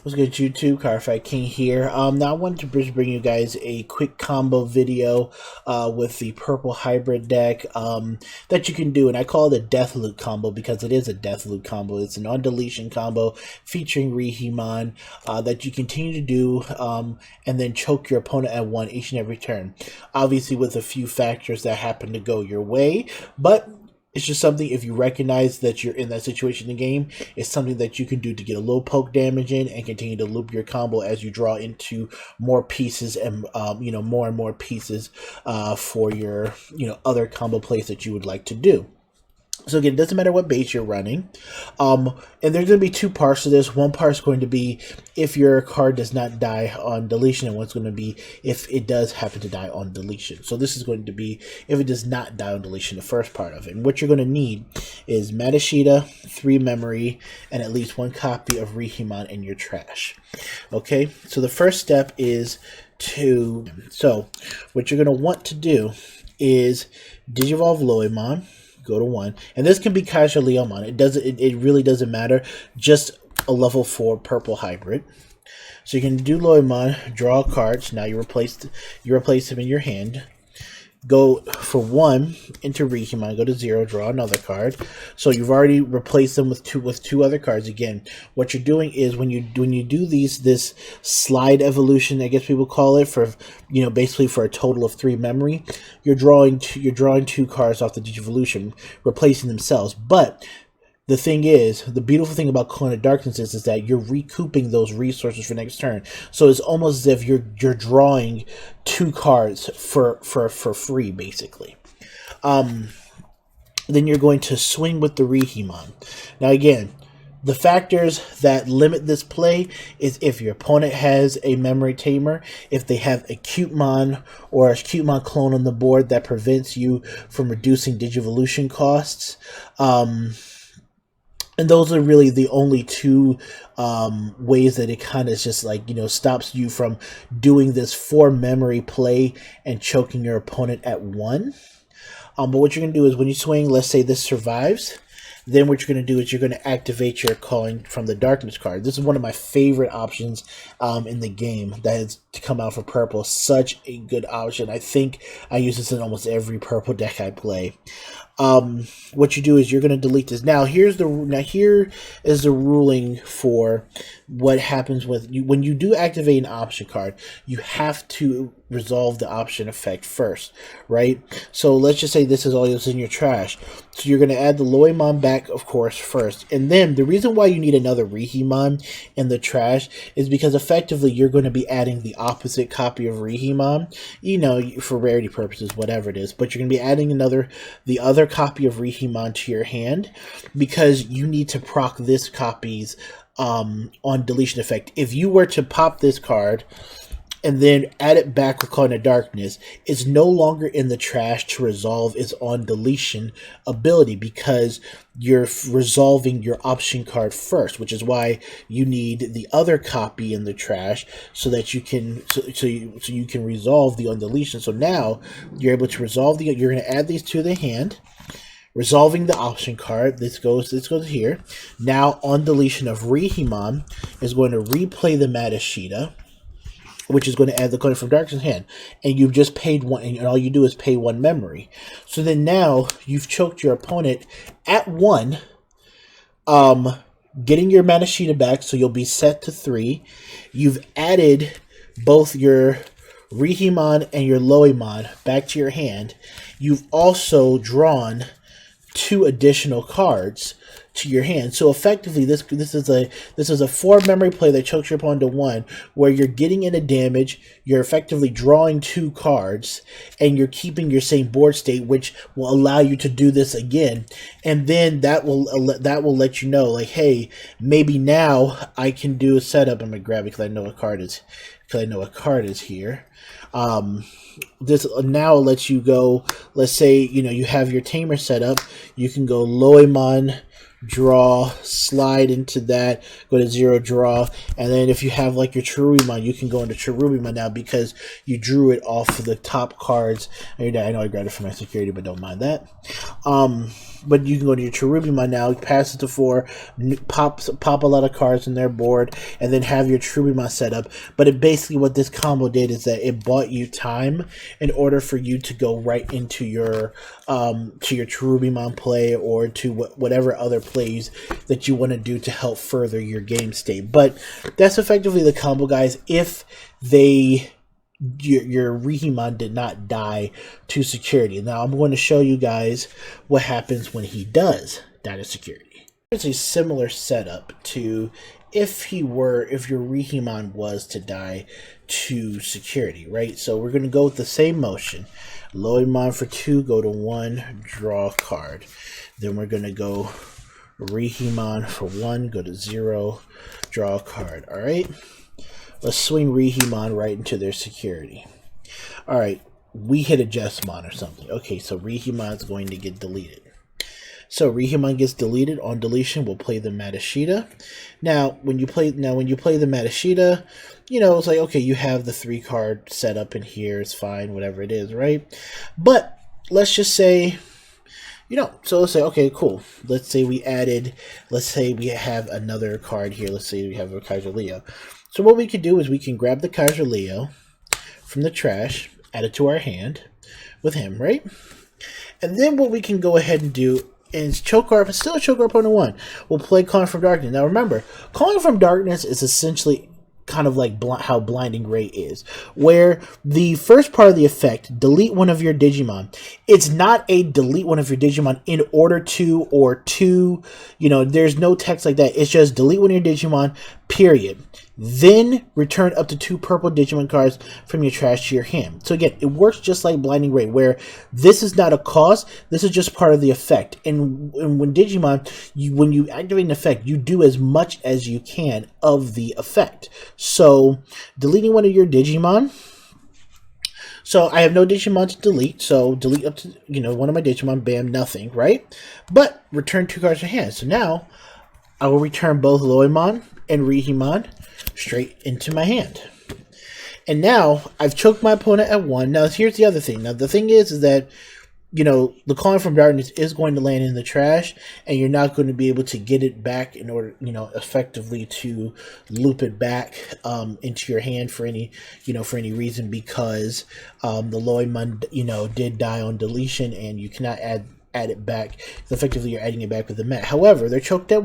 What's good, YouTube? Fight King here. Now I wanted to bring you guys a quick combo video with the purple hybrid deck that you can do, and I call it a death loop combo because it is a death loop combo. It's an on deletion combo featuring Digimon that you continue to do and then choke your opponent at one each and every turn. Obviously, with a few factors that happen to go your way, but it's just something, if you recognize that you're in that situation in the game, it's something that you can do to get a little poke damage in and continue to loop your combo as you draw into more pieces and, more and more pieces for your, other combo plays that you would like to do. So again, it doesn't matter what base you're running. And there's going to be two parts to this. One part is going to be if your card does not die on deletion, and one's going to be if it does happen to die on deletion. So this is going to be if it does not die on deletion, the first part of it. And what you're going to need is Matashita, 3 memory, and at least 1 copy of Digimon in your trash. Okay, so the first step is so what you're going to want to do is Digivolve Loimon. Go to 1, and this can be casual Leomon. It really doesn't matter. Just a level 4 purple hybrid. So you can do Loimon, draw cards. Now you replace them in your hand. Go for 1 into Digimon. Go to 0. Draw another card. So you've already replaced them with two other cards. Again, what you're doing is when you do this slide evolution, I guess people call it, for basically for a total of 3 memory, you're drawing 2 cards off the Digivolution, replacing themselves. But the thing is, the beautiful thing about Coin of Darkness is that you're recouping those resources for next turn. So it's almost as if you're drawing 2 cards for free, basically. Then you're going to swing with the Digimon. Now again, the factors that limit this play is if your opponent has a memory tamer, if they have a Cutemon or a Cutemon clone on the board that prevents you from reducing Digivolution costs. And those are really the only 2 ways that it kind of just stops you from doing this 4 memory play and choking your opponent at 1. But what you're going to do is when you swing, let's say this survives, then what you're going to do is you're going to activate your Calling from the Darkness card. This is one of my favorite options in the game that has come out for purple. Such a good option. I think I use this in almost every purple deck I play. What you do is you're going to delete this. Now here is the ruling for what happens with you when you do activate an option card. You have to resolve the option effect first, right? So let's just say this is all that's in your trash. So you're going to add the Loimon back, of course, first. And then the reason why you need another Digimon in the trash is because effectively you're going to be adding the opposite copy of Digimon, for rarity purposes, whatever it is. But you're going to be adding the other copy of Digimon to your hand because you need to proc this copy's on deletion effect. If you were to pop this card and then add it back with Coin of Darkness, it's no longer in the trash to resolve its on deletion ability because you're resolving your option card first, which is why you need the other copy in the trash so that you can so you can resolve the on deletion. So now you're able to resolve you're going to add these to the hand. Resolving the option card, this goes here. Now on deletion of Digimon is going to replay the Matashita, which is going to add the Coin from Darkness hand, and you've just paid 1, and all you do is pay 1 memory. So then now you've choked your opponent at 1, getting your Matashita back, so you'll be set to 3. You've added both your Digimon and your Loimon back to your hand. You've also drawn 2 additional cards to your hand. So effectively, this is a 4 memory play that chokes your opponent to 1, where you're getting into damage, you're effectively drawing 2 cards, and you're keeping your same board state, which will allow you to do this again. And then that will let you know, like, hey, maybe now I can do a setup. I'm gonna grab it because I know a card is here. This now lets you go. Let's say you have your tamer set up. You can go Loimon, draw, slide into that, go to 0, draw, and then if you have like your Cherubimon, you can go into Cherubimon now because you drew it off of the top cards. I know I grabbed it for my security, but don't mind that. but you can go to your Cherubimon now, pass it to 4, pop a lot of cards in their board, and then have your Cherubimon set up. But it basically, what this combo did is that it bought you time in order for you to go right into your Cherubimon play, or to whatever other plays that you want to do to help further your game state. But that's effectively the combo, guys. If your Rihimon did not die to security. Now I'm going to show you guys what happens when he does die to security. It's a similar setup to if your Rihimon was to die to security, right? So we're going to go with the same motion. Loimon for 2, go to 1, draw a card. Then we're going to go Rihimon for 1, go to 0, draw a card. All right. Let's swing Rihimon right into their security. Alright, we hit a Jessamon or something. Okay, so Rihimon's going to get deleted. So Rihimon gets deleted. On deletion, we'll play the Matashita. Now, when you play the Matashita, you know, it's like, okay, you have the 3-card set up in here. It's fine, whatever it is, right? But let's just say, you know, so let's say, okay, cool. Let's say we have another card here. Let's say we have a Kaiser Leo. So what we could do is we can grab the Kaiser Leo from the trash, add it to our hand with him, right? And then what we can go ahead and do is choke our opponent 1. We'll play Calling from Darkness. Now remember, Calling from Darkness is essentially kind of like how Blinding Ray is, where the first part of the effect, delete one of your Digimon, it's not a delete one of your Digimon in order to, or to, you know, there's no text like that. It's just delete one of your Digimon, period. Then return up to 2 purple Digimon cards from your trash to your hand. So again, it works just like Blinding Ray, where this is not a cost, this is just part of the effect. And when Digimon, when you activate an effect, you do as much as you can of the effect. So deleting one of your Digimon. So I have no Digimon to delete, so delete up to, you know, one of my Digimon, bam, nothing, right? But return 2 cards to hand. So now I will return both Loimon and Rihimon straight into my hand. And now I've choked my opponent at 1. Now here's the other thing. Now the thing is that, you know, the Calling from Darkness is going to land in the trash, and you're not going to be able to get it back in order, you know, effectively to loop it back into your hand for any, you know, for any reason, because the Loimon, you know, did die on deletion, and you cannot add it back. Effectively, you're adding it back with the mat. However, they're choked at